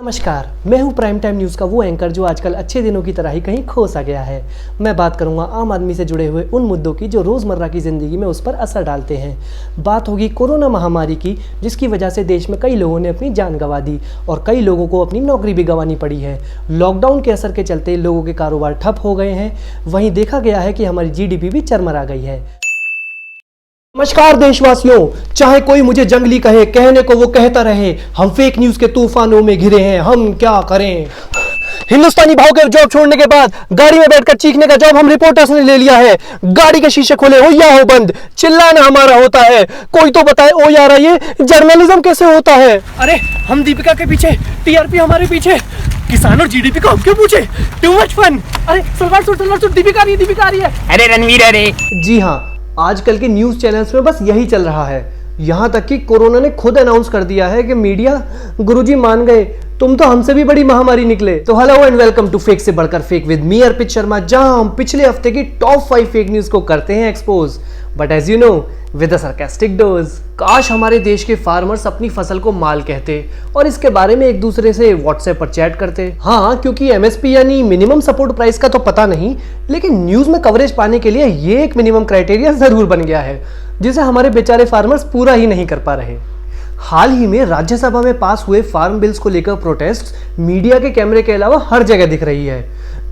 नमस्कार, मैं हूं प्राइम टाइम न्यूज़ का वो एंकर जो आजकल अच्छे दिनों की तरह ही कहीं खो सा गया है। मैं बात करूंगा आम आदमी से जुड़े हुए उन मुद्दों की जो रोज़मर्रा की ज़िंदगी में उस पर असर डालते हैं। बात होगी कोरोना महामारी की, जिसकी वजह से देश में कई लोगों ने अपनी जान गंवा दी और कई लोगों को अपनी नौकरी भी गंवानी पड़ी है। लॉकडाउन के असर के चलते लोगों के कारोबार ठप हो गए हैं। वहीं देखा गया है कि हमारी GDP भी चरमरा गई है। नमस्कार देशवासियों, चाहे कोई मुझे जंगली कहे, कहने को वो कहता रहे, हम फेक न्यूज के तूफानों में घिरे हैं, हम क्या करें। हिंदुस्तानी भाव के जॉब छोड़ने के बाद गाड़ी में बैठकर चीखने का जॉब हम रिपोर्टर्स ने ले लिया है। गाड़ी के शीशे खोले हो या हो बंद, चिल्लाना हमारा होता है। कोई तो बताए ओ यार, ये जर्नलिज्म कैसे होता है। अरे हम दीपिका के पीछे, TRP हमारे पीछे, किसान और GDP को हम क्यों पूछे। Too much fun. अरे सलवार सूट दीपिका आ रही है। अरे रणवीर, अरे जी हाँ, आजकल के न्यूज़ चैनल्स में बस यही चल रहा है। यहाँ तक कि कोरोना ने खुद अनाउंस कर दिया है कि मीडिया गुरुजी मान गए, तुम तो हमसे भी बड़ी महामारी निकले। तो hello and welcome to fake से बढ़कर fake with me Arpit Sharma, जहां हम पिछले हफ्ते की टॉप 5 फेक न्यूज़ को करते हैं expose, but as you know with a sarcastic dose. काश हमारे देश के फार्मर्स अपनी फसल को माल कहते और इसके बारे में एक दूसरे से व्हाट्सएप पर चैट करते। हाँ, क्योंकि MSP यानी मिनिमम सपोर्ट प्राइस का तो पता नहीं, लेकिन न्यूज़ में कवरेज पाने के लिए ये एक मिनिमम क्राइटेरिया जरूर बन गया है, जिसे हमारे बेचारे फार्मर्स पूरा ही नहीं कर पा रहे। हाल ही में राज्यसभा में पास हुए फार्म बिल्स को लेकर प्रोटेस्ट मीडिया के कैमरे के अलावा हर जगह दिख रही है।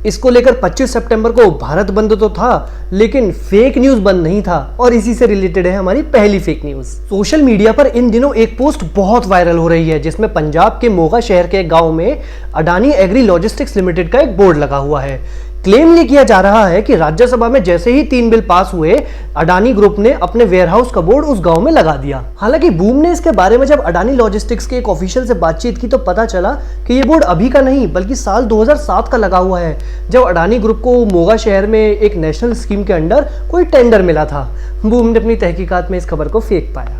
इसको लेकर 25 सितंबर को भारत बंद तो था, लेकिन फेक न्यूज बंद नहीं था, और इसी से रिलेटेड है हमारी पहली फेक न्यूज। सोशल मीडिया पर इन दिनों एक पोस्ट बहुत वायरल हो रही है, जिसमें पंजाब के मोगा शहर के एक गांव में अडानी एग्री लॉजिस्टिक्स लिमिटेड का एक बोर्ड लगा हुआ है। क्लेम ये किया जा रहा है कि राज्यसभा में जैसे ही 3 बिल पास हुए, अडानी ग्रुप ने अपने वेयरहाउस का बोर्ड उस गांव में लगा दिया। हालांकि बूम ने इसके बारे में जब अडानी लॉजिस्टिक्स के एक ऑफिशियल से बातचीत की तो पता चला कि ये बोर्ड अभी का नहीं बल्कि साल 2007 का लगा हुआ है, जब अडानी ग्रुप को मोगा शहर में एक नेशनल स्कीम के अंडर कोई टेंडर मिला था। बूम ने अपनी तहकीकात में इस खबर को फेक पाया।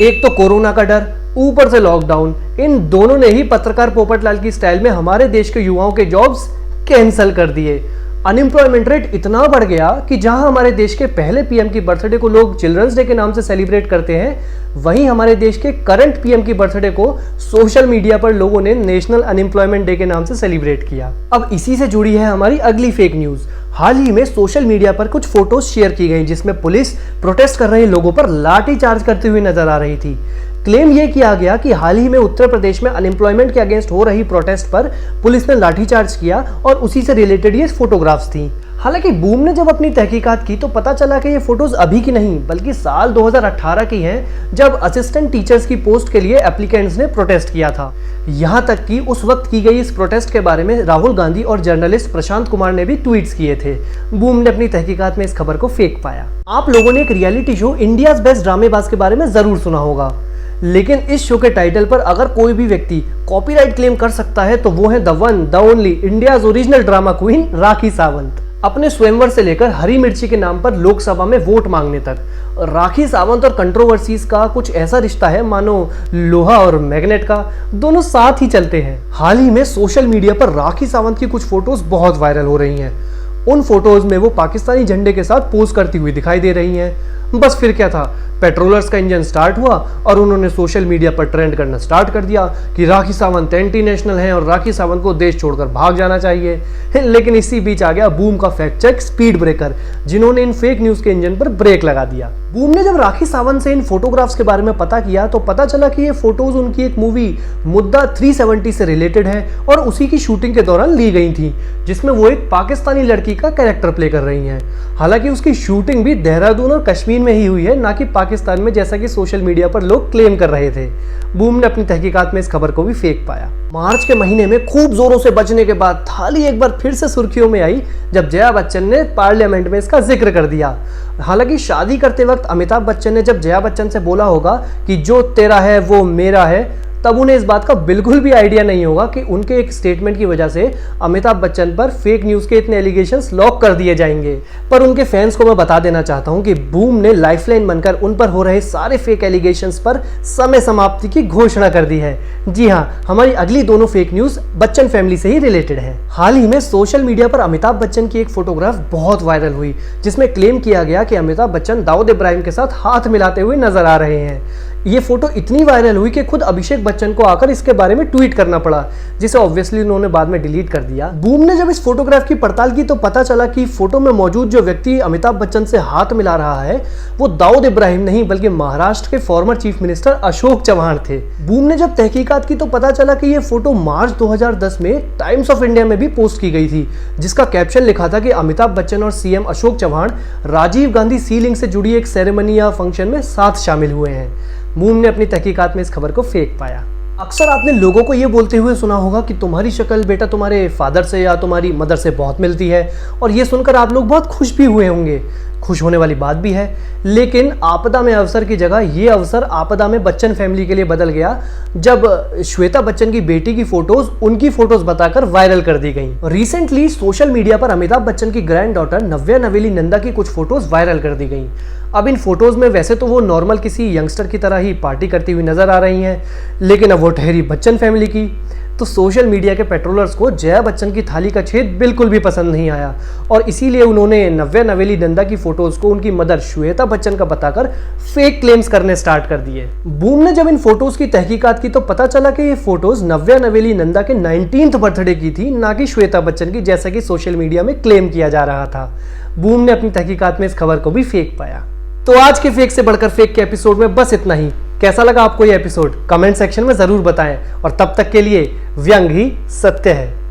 एक तो कोरोना का डर, ऊपर से लॉकडाउन, इन दोनों ने ही पत्रकार पोपटलाल की स्टाइल में हमारे देश के युवाओं के जॉब्स कैंसल कर दिए। अनएम्प्लॉयमेंट रेट इतना बढ़ गया कि जहां हमारे देश के पहले PM की बर्थडे को लोग चिल्ड्रंस डे के नाम से सेलिब्रेट करते हैं, वहीं हमारे देश के करंट PM की बर्थडे को सोशल मीडिया पर लोगों ने नेशनल अनएम्प्लॉयमेंट डे के नाम से सेलिब्रेट किया। अब इसी से जुड़ी है हमारी अगली फेक न्यूज। हाल ही में सोशल मीडिया पर कुछ फोटोज शेयर की गई, जिसमें पुलिस प्रोटेस्ट कर रहे लोगों पर लाठी चार्ज करती हुई नजर आ रही थी। क्लेम यह किया गया कि हाल ही में उत्तर प्रदेश में अनएम्प्लॉयमेंट के अगेंस्ट हो रही प्रोटेस्ट पर पुलिस ने लाठीचार्ज किया और उसी से रिलेटेड ये फोटोग्राफ्स थी। हालांकि बूम ने जब अपनी तहकीकात की तो पता चला कि ये फोटोज अभी की नहीं बल्कि साल 2018 की हैं, जब असिस्टेंट टीचर्स की पोस्ट के लिए एप्लीकेंट्स ने प्रोटेस्ट किया था। यहां तक कि उस वक्त की गई इस प्रोटेस्ट के बारे में राहुल गांधी और जर्नलिस्ट प्रशांत कुमार ने भी ट्वीट्स किए थे। बूम ने अपनी तहकीकात में इस खबर को फेक पाया। आप लोगों ने एक रियलिटी शो इंडियाज बेस्ट ड्रामेबाज के बारे में जरूर सुना होगा, लेकिन इस शो के टाइटल पर अगर कोई भी व्यक्ति कॉपीराइट क्लेम कर सकता है तो वो है the one the only India's original drama queen Rakhi Sawant. अपने स्वयंवर से लेकर हरी मिर्ची के नाम पर लोकसभा में वोट मांगने तक, राखी सावंत और कंट्रोवर्सीज का कुछ ऐसा रिश्ता है मानो लोहा और मैग्नेट का, दोनों साथ ही चलते हैं। हाल ही में सोशल मीडिया पर राखी सावंत की कुछ फोटोज बहुत वायरल हो रही हैं। उन फोटोज में वो पाकिस्तानी झंडे के साथ पोज करती हुई दिखाई दे रही हैं। बस फिर क्या था, पेट्रोलर्स का इंजन स्टार्ट हुआ और उन्होंने सोशल मीडिया पर ट्रेंड करना स्टार्ट कर दिया कि राखी सावंत एंटी नेशनल हैं और राखी सावंत को देश छोड़कर भाग जाना चाहिए। लेकिन इसी बीच आ गया बूम का फैक्ट चेक स्पीड ब्रेकर, जिन्होंने इन फेक न्यूज के इंजन पर ब्रेक लगा दिया। बूम ने जब राखी सावंत से इन फोटोग्राफ्स के बारे में पता किया तो पता चला कि ये फोटोज उनकी एक मूवी मुद्दा 370 से रिलेटेड है और उसी की शूटिंग के दौरान ली गई थी, जिसमें वो एक पाकिस्तानी लड़की का कैरेक्टर प्ले कर रही हैं। हालांकि उसकी शूटिंग भी देहरादून और कश्मीर में ही हुई है, ना कि पाकिस्तान में, जैसा कि सोशल मीडिया पर लोग क्लेम कर रहे थे। बूम ने अपनी तहकीकात में इस खबर को भी फेक पाया। मार्च के महीने में खूब जोरों से बचने के बाद थाली एक बार फिर से सुर्खियों में आई, जब जया बच्चन ने पार्लियामेंट में इसका जिक्र कर दिया। हालांकि शादी करते वक्त अमिताभ बच्चन ने जब जया बच्चन से बोला होगा कि जो तेरा है वो मेरा है, तब उन्हें इस बात का बिल्कुल भी आइडिया नहीं होगा कि उनके एक स्टेटमेंट की वजह से अमिताभ बच्चन पर फेक न्यूज के इतने एलिगेशंस लॉक कर दिए जाएंगे। पर उनके फैंस को मैं बता देना चाहता हूं कि बूम ने लाइफलाइन बनकर उन पर हो रहे सारे फेक एलिगेशंस पर समय समाप्ति की घोषणा कर दी है। जी हां, हमारी अगली दोनों फेक न्यूज बच्चन फैमिली से ही रिलेटेड है। हाल ही में सोशल मीडिया पर अमिताभ बच्चन की एक फोटोग्राफ बहुत वायरल हुई, जिसमें क्लेम किया गया कि अमिताभ बच्चन दाऊद इब्राहिम के साथ हाथ मिलाते हुए नजर आ रहे हैं। ये फोटो इतनी वायरल हुई कि खुद अभिषेक बच्चन को आकर इसके बारे में ट्वीट करना पड़ा, जिसे ऑब्वियसली उन्होंने बाद में डिलीट कर दिया। बूम ने जब इस फोटोग्राफ की पड़ताल की तो पता चला कि फोटो में मौजूद जो व्यक्ति अमिताभ बच्चन से हाथ मिला रहा है वो दाऊद इब्राहिम नहीं बल्कि महाराष्ट्र के former chief minister Ashok Chavan थे। बूम ने जब तहकीकात की तो पता चला कि ये फोटो मार्च 2010 में टाइम्स ऑफ इंडिया में भी पोस्ट की गई थी, जिसका कैप्शन लिखा था कि अमिताभ बच्चन और सीएम अशोक चव्हाण राजीव गांधी सी लिंक से जुड़ी एक सेरेमनी या फंक्शन में साथ शामिल हुए हैं। बूम ने अपनी तहकीकात में इस खबर को फेक पाया। अक्सर आपने लोगों को ये बोलते हुए सुना होगा कि तुम्हारी शक्ल बेटा तुम्हारे फादर से या तुम्हारी मदर से बहुत मिलती है, और ये सुनकर आप लोग बहुत खुश भी हुए होंगे। खुश होने वाली बात भी है, लेकिन आपदा में अवसर की जगह ये अवसर आपदा में बच्चन फैमिली के लिए बदल गया जब श्वेता बच्चन की बेटी की फोटोज उनकी फोटोज बताकर वायरल कर दी गई। रिसेंटली सोशल मीडिया पर अमिताभ बच्चन की ग्रैंड डॉटर नव्या नवेली नंदा की कुछ फोटोज वायरल कर दी गई। अब इन फोटोज में वैसे तो वो नॉर्मल किसी यंगस्टर की तरह ही पार्टी करती हुई नजर आ रही हैं, लेकिन अब वो ठहरी बच्चन फैमिली की। तो सोशल मीडिया के पेट्रोलर्स को जया बच्चन की थाली का छेद बिल्कुल भी पसंद नहीं आया, और इसीलिए उन्होंने नव्या नवेली नंदा की फोटोज को उनकी मदर श्वेता बच्चन का बताकर फेक क्लेम्स करने स्टार्ट कर दिए। बूम ने जब इन फोटोज की तहकीकात की तो पता चला कि ये फोटोज नव्या नवेली नंदा के 19th बर्थडे की थी, ना कि श्वेता बच्चन की, जैसा कि सोशल मीडिया में क्लेम किया जा रहा था। बूम ने अपनी तहकीकात में इस खबर को भी फेक पाया। तो आज के फेक से बढ़कर फेक के एपिसोड में बस इतना ही। कैसा लगा आपको ये एपिसोड कमेंट सेक्शन में जरूर बताएं, और तब तक के लिए व्यंग ही सत्य है।